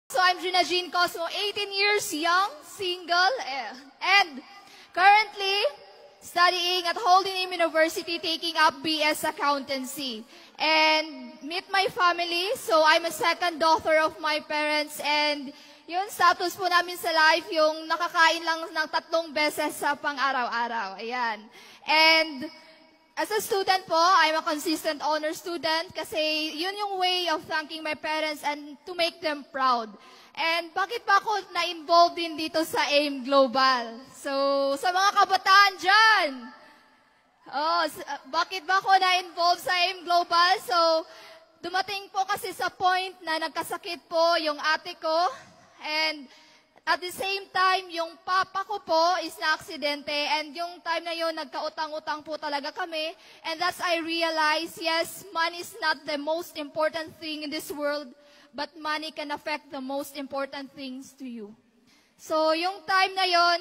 So I'm Gina Jean Cosmo, 18 years young, single, and currently studying at Holy Name University, taking up BS Accountancy. And meet my family, so I'm a second daughter of my parents, and yun, status po namin sa life, yung nakakain lang ng 3 beses sa pang-araw-araw. Ayan. And as a student po, I'm a consistent honor student kasi yun yung way of thanking my parents and to make them proud. And bakit ba ako na-involved din dito sa AIM Global? So, sa mga kabataan dyan, bakit ba ako na-involved sa AIM Global? So, dumating po kasi sa point na nagkasakit po yung ate ko. And at the same time, yung papa ko po is na-aksidente, and yung time na yun, nagkautang-utang po talaga kami. And that's I realized, yes, money is not the most important thing in this world, but money can affect the most important things to you. So yung time na yun,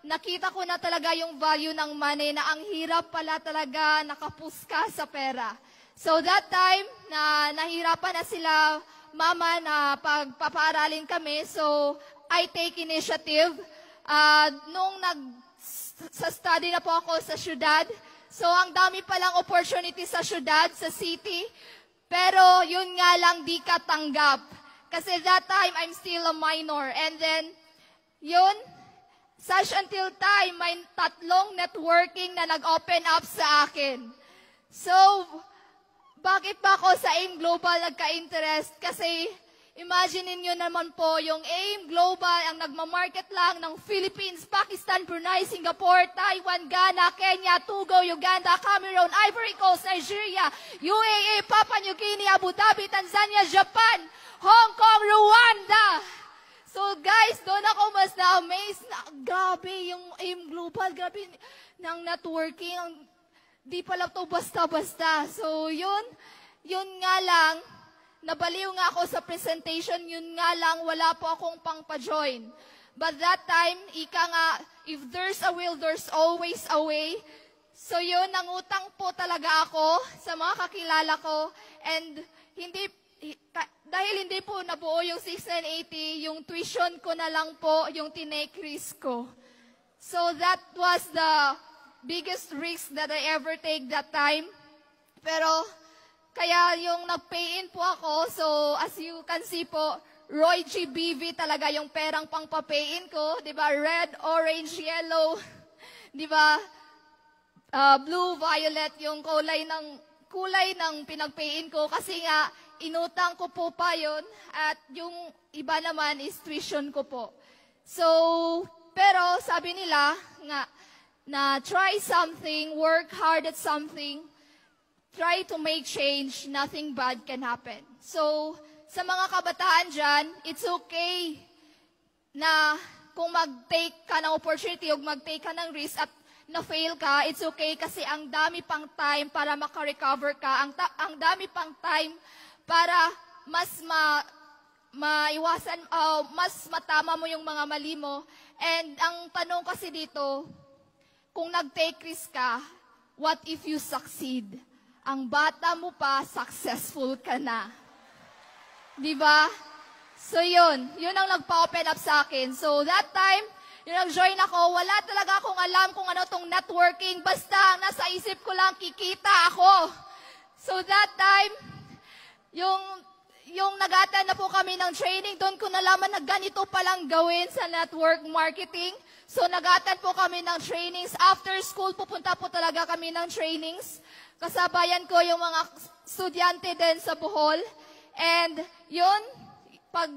nakita ko na talaga yung value ng money, na ang hirap pala talaga nakapuska sa pera. So that time, na nahirapan na sila, mama, na pagpapaaralin kami, so I take initiative. Nung sa study na po ako sa syudad, so ang dami palang opportunity sa syudad, sa city, pero yun nga lang di katanggap. Kasi that time, I'm still a minor. And then, yun, such until time, may 3 networking na nag-open up sa akin. So, bakit ba ako sa AIM Global nagka-interest? Kasi, imagine niyo naman po, yung AIM Global ang nagmamarket lang ng Philippines, Pakistan, Brunei, Singapore, Taiwan, Ghana, Kenya, Togo, Uganda, Cameroon, Ivory Coast, Nigeria, UAE, Papua New Guinea, Abu Dhabi, Tanzania, Japan, Hong Kong, Rwanda. So guys, doon ako mas na-amaze na grabe yung AIM Global, grabe ng networking. Di pala to basta-basta. So yun nga lang, nabaliw nga ako sa presentation, yun nga lang, wala po akong pang-pa-join. But that time, ika nga, if there's a will, there's always a way. So yun, nangutang po talaga ako sa mga kakilala ko. And dahil hindi po nabuo yung 6,980, yung tuition ko na lang po, yung tinake risk ko. So that was the biggest risk that I ever take that time. Pero, kaya yung nag-pay-in po ako, so as you can see po, Roy G. BV talaga yung perang pang pa-pay-in ko. Diba? Red, orange, yellow. Diba? Blue, violet, yung kulay ng pinag-pay-in ko. Kasi nga, inutang ko po pa yun. At yung iba naman is tuition ko po. So, pero sabi nila nga, na try something, work hard at something, try to make change, nothing bad can happen. So, sa mga kabataan dyan, it's okay na kung mag-take ka ng opportunity o mag-take ka ng risk at na-fail ka, it's okay kasi ang dami pang time para maka-recover ka, ang dami pang time para mas maiwasan, mas matama mo yung mga mali mo. And ang tanong kasi dito, kung nag-take risk ka, what if you succeed? Ang bata mo pa, successful ka na. Diba? So yun ang nagpa-open up sa akin. So that time, yung nag-join ako, wala talaga akong alam kung ano tong networking. Basta, nasa isip ko lang, kikita ako. So that time, yung nag-attend na po kami ng training, doon ko nalaman na ganito palang gawin sa network marketing. So nag-attend po kami ng trainings. After school, pupunta po talaga kami ng trainings. Kasabayan ko yung mga estudyante din sa Bohol. And yun, pag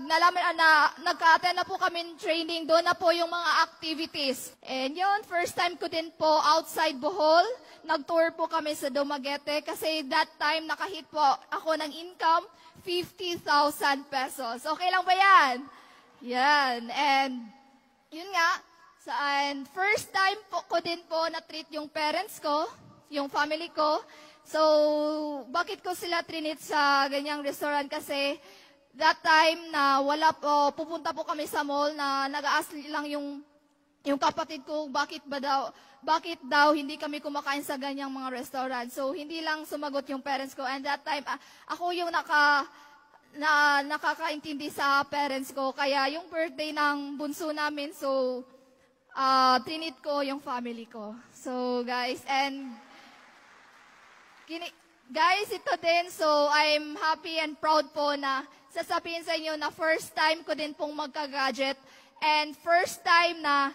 nalaman na nagka-attend na po kami ng training, doon na po yung mga activities. And yun, first time ko din po outside Bohol. Nag-tour po kami sa Dumaguete kasi that time nakahit po ako ng income, 50,000 pesos. Okay lang ba yan? Yan. And yun nga, and first time ko din po na-treat yung parents ko, yung family ko. So, bakit ko sila trinit sa ganyang restaurant? Kasi that time na wala po, pupunta po kami sa mall na nag-ask lang yung kapatid ko, bakit daw hindi kami kumakain sa ganyang mga restaurant. So, hindi lang sumagot yung parents ko. And that time, ako yung na nakakaintindi sa parents ko. Kaya yung birthday ng bunso namin, so trinit ko yung family ko. So guys, and guys, ito din, so I'm happy and proud po na sasabihin sa inyo na first time ko din pong magka-gadget and first time na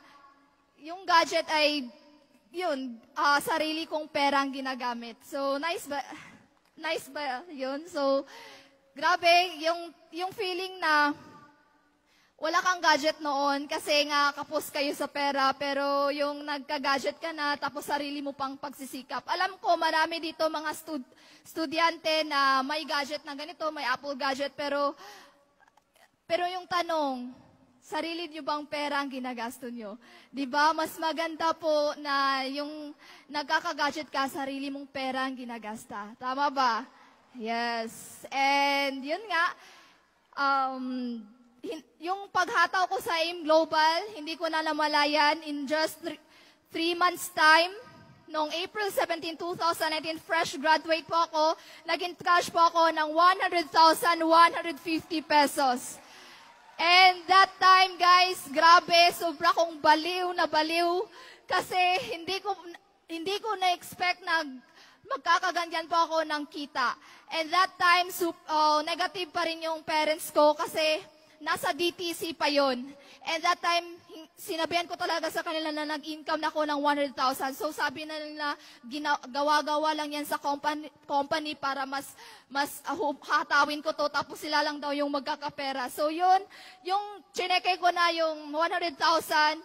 yung gadget ay yun, sarili kong perang ginagamit. So nice ba? Nice ba yun? So grabe, yung feeling na wala kang gadget noon kasi nga kapos kayo sa pera, pero yung nagka-gadget ka na tapos sarili mo pang pagsisikap. Alam ko marami dito mga estudyante na may gadget na ganito, may Apple gadget, pero yung tanong, sarili niyo bang pera ang ginagasto niyo? 'Di ba? Mas maganda po na yung nagkaka-gadget ka, sarili mong pera ang ginagasta. Tama ba? Yes. And yun nga, yung paghataw ko sa AIM Global, hindi ko na namalayan in just 3 months time. Noong April 17, 2019, fresh graduate po ako, naging cash po ako ng 100,150 pesos. And that time, guys, grabe, sobra kong baliw na baliw kasi hindi ko na-expect na magkakaganyan po ako ng kita. And that time, negative pa rin yung parents ko kasi nasa DTC pa yon. And that time, sinabihan ko talaga sa kanila na nag-income na ako ng 100,000. So sabi na nila, gawa-gawa lang yan sa company para mas hatawin ko to, tapos sila lang daw yung magkakapera. So yun, yung chineke ko na yung 100,000,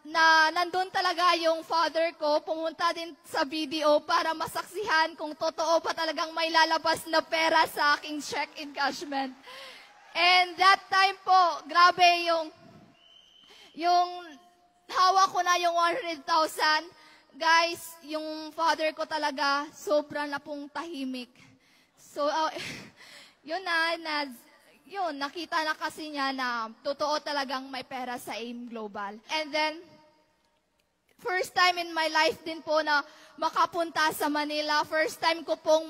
na nandun talaga yung father ko, pumunta din sa BDO para masaksihan kung totoo pa talagang may lalabas na pera sa aking check encashment. And that time po, grabe yung hawak ko na yung 100,000. Guys, yung father ko talaga, sobra na pong tahimik. So, yun nakita na kasi niya na totoo talagang may pera sa AIM Global. And then, first time in my life din po na makapunta sa Manila. First time ko pong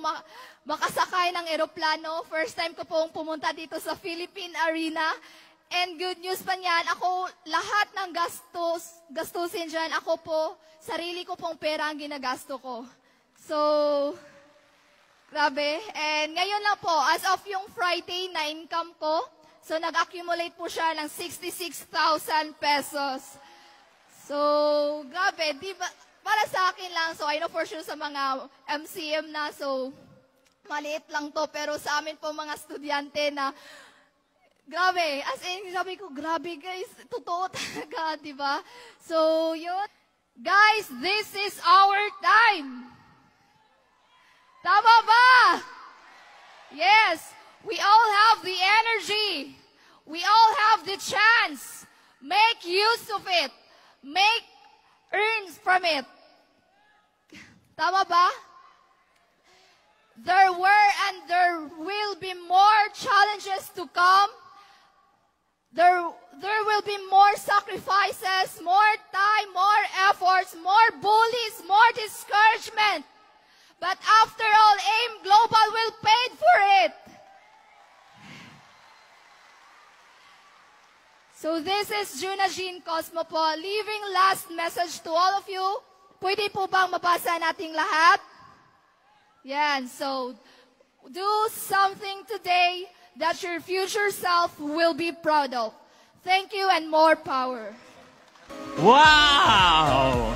makasakay ng eroplano. First time ko pong pumunta dito sa Philippine Arena. And good news pa niyan, ako lahat ng gastusin dyan, ako po, sarili ko pong pera ang ginagasto ko. So, grabe. And ngayon lang po, as of yung Friday na income ko, so nag-accumulate po siya ng 66,000 pesos. So, grabe, di ba, para sa akin lang, so I know for sure sa mga MCM na, so maliit lang to, pero sa amin po mga estudyante na, grabe, as in, sabi ko, grabe guys, totoo talaga, di ba? So, yun. Guys, this is our time. Tama ba? Yes, we all have the energy. We all have the chance. Make use of it. Make earns from it. Tama ba? There were and there will be more challenges to come. There will be more sacrifices, more time, more efforts, more bullies, more discouragement. But after all, AIM Global will pay for it. So this is Juna Jean Cosmo po, leaving last message to all of you. Pwede po bang mabasa nating lahat? Yan, so do something today that your future self will be proud of. Thank you and more power. Wow!